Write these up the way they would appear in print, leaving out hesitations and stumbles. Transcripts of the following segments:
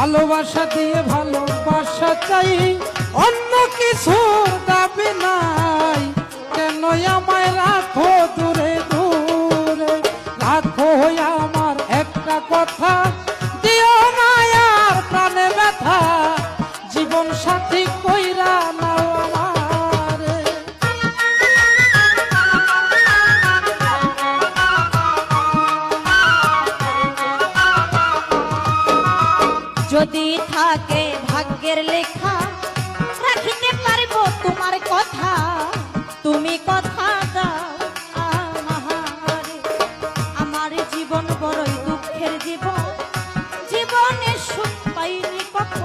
ভালোবাসা দিয়ে ভালোবাসা চাই, অন্য কিছু দাবি নাই। কেন আমায় রাখো দূরে দূরে, রাখো আমার একটা কথা, দিও না আর প্রাণে ব্যথা, জীবন সাথী কইরা নাও আমারে। যদি থাকে ভাগ্যের লেখা, রাখিতে পারবো তোমার কথা, তুমি কথা দাও আমারে। আমার জীবন বড়ই দুঃখের জীবন, জীবনে সুখ পাইনি কত,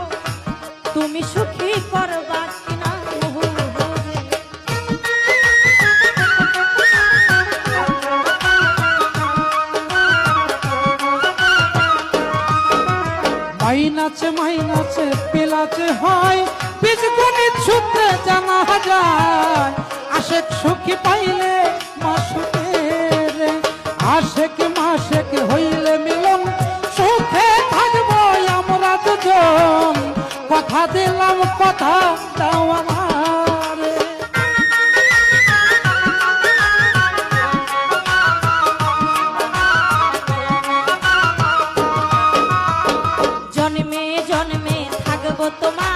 তুমি সুখী করবা কিনা মোহরে। মাইনাচে মাইনাচে পেলাচে হয়, বীজগণিত সূত্রে জানা যায়। আশেক সুখী পাইলে মাসুকের, আশেক মাসেক হইলে মিলন, সুখে থাকবো আমরা দুজন। কথা দিলাম কথা দাও আমারে। জন্মে জন্মে থাকবো তোমার